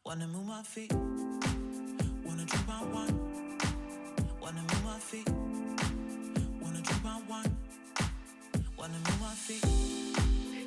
Wanna move my feet, wanna drink my wine. Wanna move my feet, wanna drink my wine. Wanna move my feet.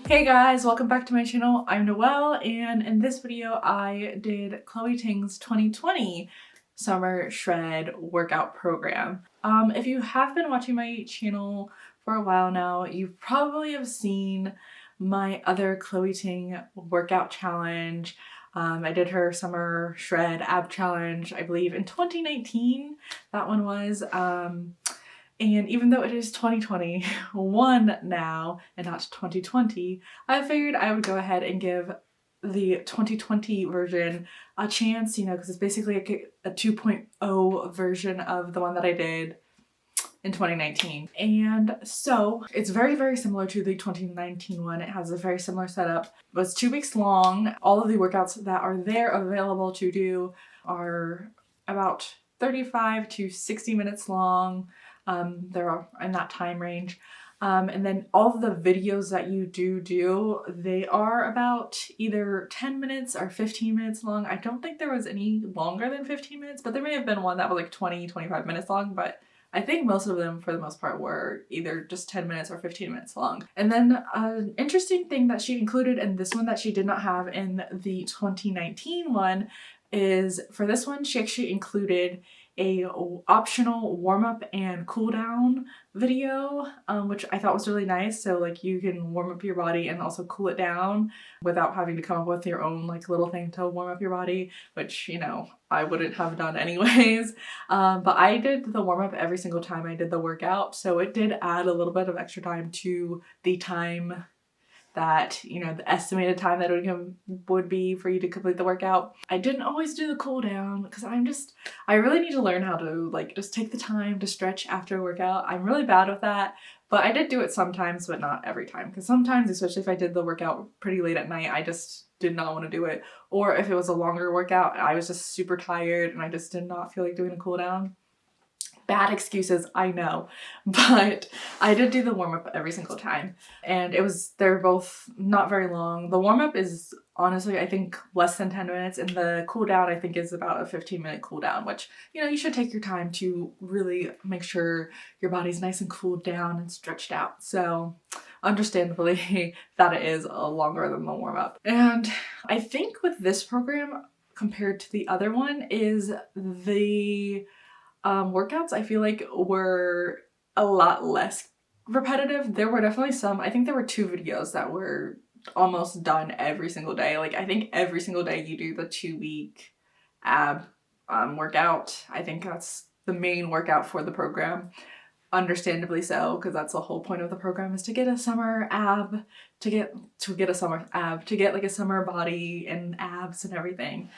Hey guys, welcome back to my channel. I'm Noelle, and in this video I did Chloe Ting's 2020 Summer Shred Workout Program. If you have been watching my channel for a while now, you probably have seen my other Chloe Ting workout challenge. I did her Summer Shred Ab Challenge, I believe in 2019, that one was. And even though it is 2021 now and not 2020, I figured I would go ahead and give the 2020 version a chance, because it's basically a 2.0 version of the one that I did in 2019. And so it's very, very similar to the 2019 one. It has a very similar setup. It was 2 weeks long. All of the workouts that are there available to do are about 35 to 60 minutes long. They're in that time range. And then all of the videos that you do, they are about either 10 minutes or 15 minutes long. I don't think there was any longer than 15 minutes, but there may have been one that was like 20, 25 minutes long, but I think most of them, for the most part, were either just 10 minutes or 15 minutes long. And then an interesting thing that she included in this one that she did not have in the 2019 one is, for this one, she actually included a optional warm-up and cool-down video, which I thought was really nice. So like you can warm up your body and also cool it down without having to come up with your own like little thing to warm up your body, which, I wouldn't have done anyways. But I did the warm-up every single time I did the workout, so it did add a little bit of extra time to the time that, the estimated time that it would be for you to complete the workout. I didn't always do the cool down because I really need to learn how to just take the time to stretch after a workout. I'm really bad with that, but I did do it sometimes, but not every time. Because sometimes, especially if I did the workout pretty late at night, I just did not want to do it. Or if it was a longer workout, I was just super tired and I just did not feel like doing a cool down. Bad excuses, I know, but I did do the warm-up every single time, and they're both not very long. The warm-up is honestly, I think, less than 10 minutes, and the cool down, I think, is about a 15-minute cool down, which, you should take your time to really make sure your body's nice and cooled down and stretched out. So understandably, that it is longer than the warm-up. And I think with this program, compared to the other one, is the workouts I feel like were a lot less repetitive. There were definitely some. I think there were 2 videos that were almost done every single day. Like I think every single day you do the 2-week ab workout. I think that's the main workout for the program. Understandably so, because that's the whole point of the program, is to get a summer ab, to get like a summer body and abs and everything.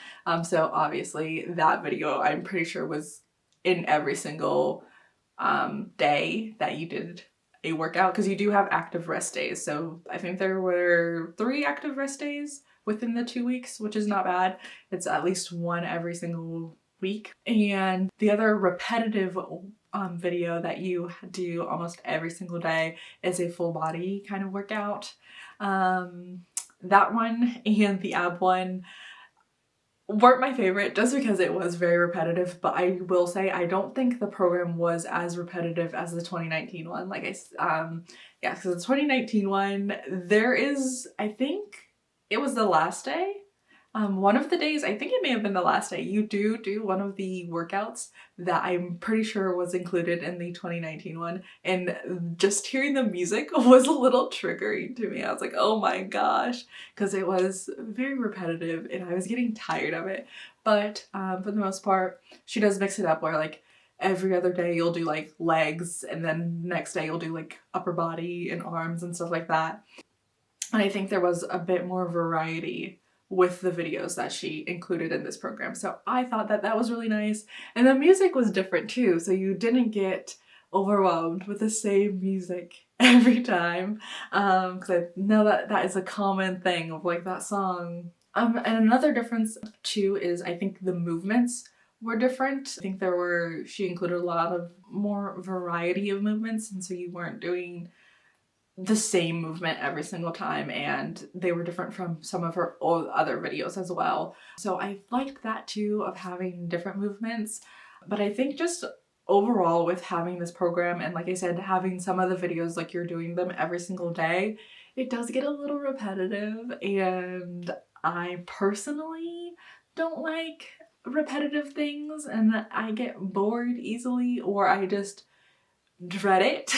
So obviously that video, I'm pretty sure, was in every single day that you did a workout, because you do have active rest days. So I think there were 3 active rest days within the 2 weeks, which is not bad. It's at least 1 every single week. And the other repetitive video that you do almost every single day is a full body kind of workout. That one and the ab one weren't my favorite just because it was very repetitive, but I will say I don't think the program was as repetitive as the 2019 one. Yeah, because the 2019 one, I think it was the last day. One of the days, I think it may have been the last day, you do one of the workouts that I'm pretty sure was included in the 2019 one, and just hearing the music was a little triggering to me. I was like, oh my gosh, because it was very repetitive and I was getting tired of it. But for the most part, she does mix it up where like every other day you'll do like legs, and then next day you'll do like upper body and arms and stuff like that. And I think there was a bit more variety with the videos that she included in this program. So I thought that was really nice. And the music was different too, so you didn't get overwhelmed with the same music every time. Because I know that is a common thing of like that song. And another difference too is I think the movements were different. I think she included a lot of more variety of movements, and so you weren't doing the same movement every single time, and they were different from some of her other videos as well. So I liked that too, of having different movements. But I think just overall with having this program, and like I said, having some of the videos like you're doing them every single day, it does get a little repetitive, and I personally don't like repetitive things, and I get bored easily, or I just dread it.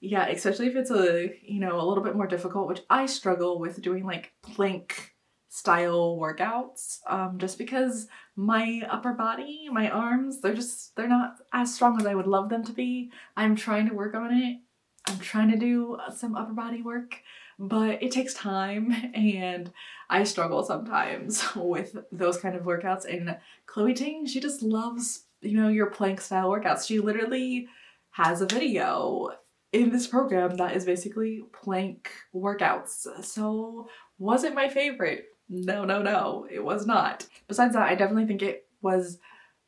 Yeah, especially if it's a little bit more difficult, which I struggle with doing like plank style workouts, just because my upper body, my arms, they're not as strong as I would love them to be. I'm trying to work on it. I'm trying to do some upper body work, but it takes time, and I struggle sometimes with those kind of workouts. And Chloe Ting, she just loves, your plank style workouts. She literally has a video in this program that is basically plank workouts. So, was it my favorite? No, no, no, it was not. Besides that, I definitely think it was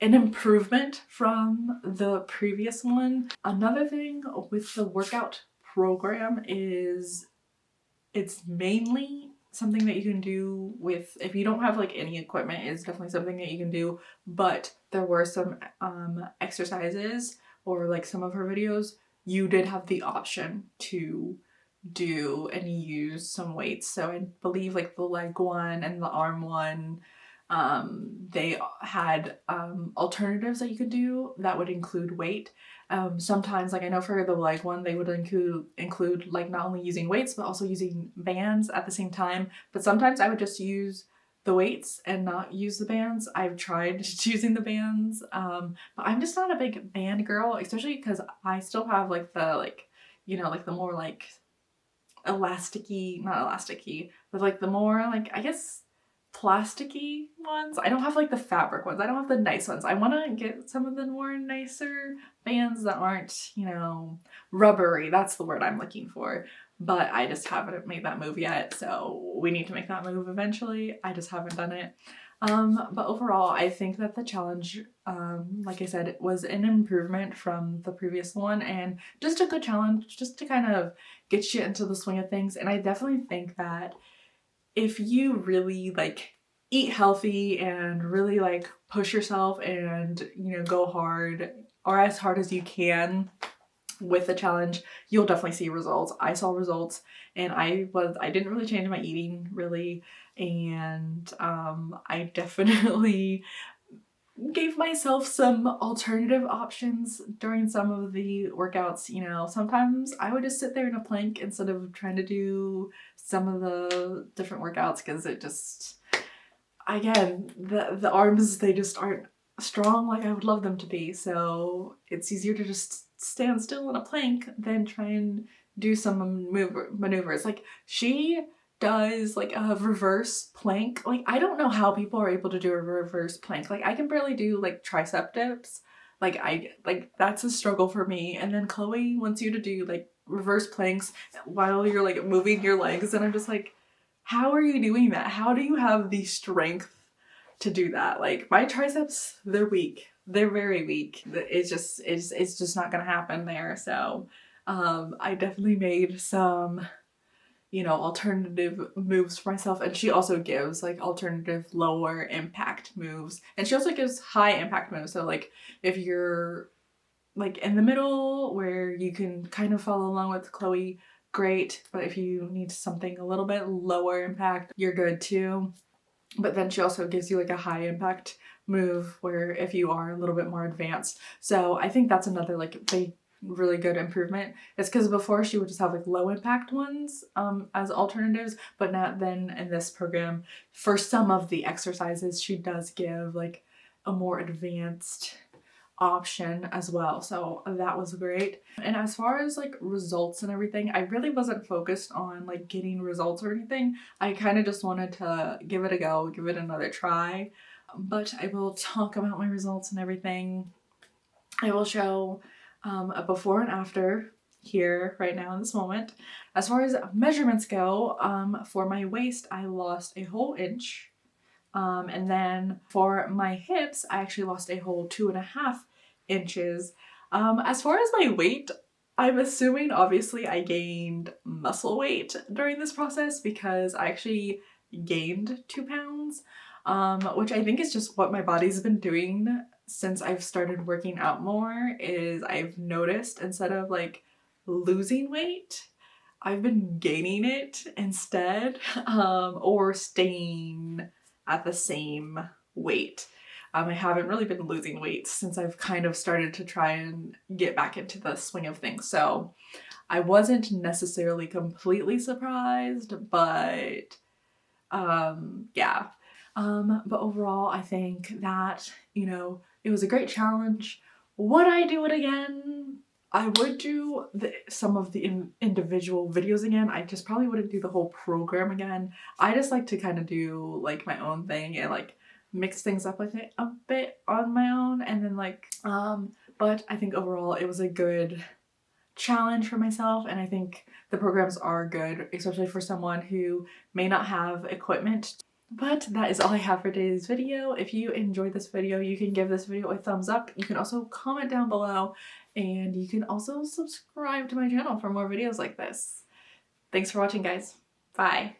an improvement from the previous one. Another thing with the workout program is it's mainly something that you can do with, if you don't have like any equipment, it's definitely something that you can do. But there were some exercises, or like some of her videos, you did have the option to do and use some weights. So I believe like the leg one and the arm one, they had alternatives that you could do that would include weight. Sometimes, like I know for the leg one, they would include like not only using weights but also using bands at the same time. But sometimes I would just use the weights and not use the bands. I've tried choosing the bands, but I'm just not a big band girl, especially because I still have like like the more like elasticy, not elasticy, but like the more like, I guess, plasticky ones. I don't have like the fabric ones. I don't have the nice ones. I want to get some of the more nicer bands that aren't, rubbery. That's the word I'm looking for. But I just haven't made that move yet. So we need to make that move eventually. I just haven't done it. But overall, I think that the challenge, like I said, it was an improvement from the previous one, and just a good challenge just to kind of get you into the swing of things. And I definitely think that if you really like eat healthy and really like push yourself and, go hard, or as hard as you can with the challenge, you'll definitely see results. I saw results, and I didn't really change my eating really, and I definitely gave myself some alternative options during some of the workouts. Sometimes I would just sit there in a plank instead of trying to do some of the different workouts, because it just, again, the arms, they just aren't strong like I would love them to be. So it's easier to just stand still in a plank than try and do some maneuvers. Like, she does like a reverse plank. Like, I don't know how people are able to do a reverse plank. Like, I can barely do like tricep dips. Like that's a struggle for me. And then Chloe wants you to do like reverse planks while you're like moving your legs, and I'm just like, how are you doing that? How do you have the strength to do that? Like, my triceps, they're weak. They're very weak. It's just not gonna happen there. So I definitely made some, alternative moves for myself. And she also gives like alternative lower impact moves. And she also gives high impact moves. So like, if you're like in the middle where you can kind of follow along with Chloe, great. But if you need something a little bit lower impact, you're good too. But then she also gives you like a high impact move where if you are a little bit more advanced. So I think that's another like big, really good improvement. It's because before she would just have like low impact ones as alternatives, but not then in this program. For some of the exercises, she does give like a more advanced option as well. So that was great. And as far as like results and everything, I really wasn't focused on like getting results or anything. I kind of just wanted to give it a go, give it another try. But I will talk about my results and everything. I will show a before and after here right now in this moment. As far as measurements go, for my waist, I lost a whole inch. And then for my hips, I actually lost a whole 2.5 inches. As far as my weight, I'm assuming obviously I gained muscle weight during this process because I actually gained 2 pounds, which I think is just what my body's been doing since I've started working out more. Is I've noticed instead of like losing weight, I've been gaining it instead, or staying at the same weight. I haven't really been losing weight since I've kind of started to try and get back into the swing of things. So I wasn't necessarily completely surprised, but yeah. But overall, I think that, you know, it was a great challenge. Would I do it again? I would do some of the individual videos again. I just probably wouldn't do the whole program again. I just like to kind of do like my own thing and like mix things up with it a bit on my own, and then like but I think overall it was a good challenge for myself, and I think the programs are good, especially for someone who may not have equipment. But that is all I have for today's video. If you enjoyed this video, you can give this video a thumbs up. You can also comment down below, and you can also subscribe to my channel for more videos like this. Thanks for watching, guys. Bye.